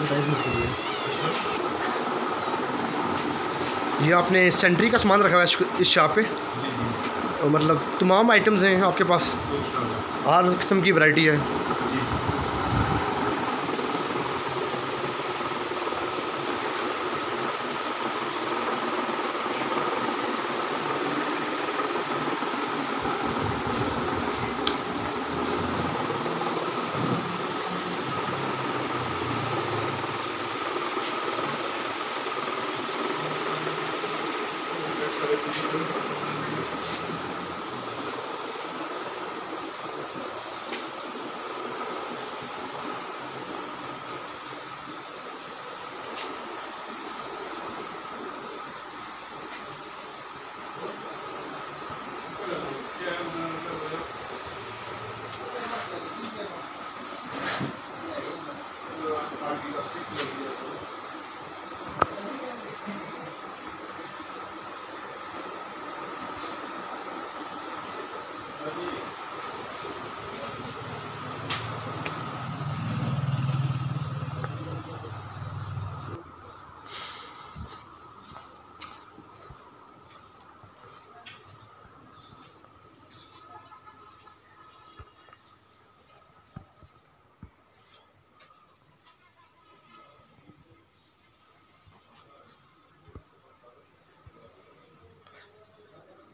Advertisement के लिए। ये आपने सेंट्री का सामान रखा हुआ है इस शॉप पे? और मतलब तमाम आइटम्स हैं आपके पास, हर किस्म की वैरायटी है।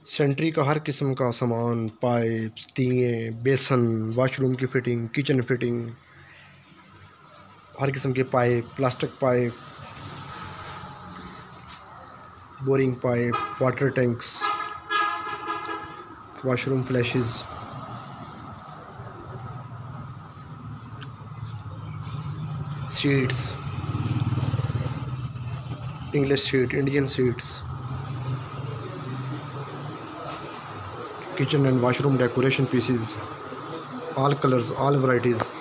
सेंट्री का हर किस्म का सामान, पाइप्स, दिए, बेसन, वाशरूम की फिटिंग, किचन फिटिंग, हर किस्म के pipe, plastic pipe, boring pipe, water tanks, washroom flashes, seats, English seat, Indian seats, kitchen and washroom decoration pieces, all colors, all varieties.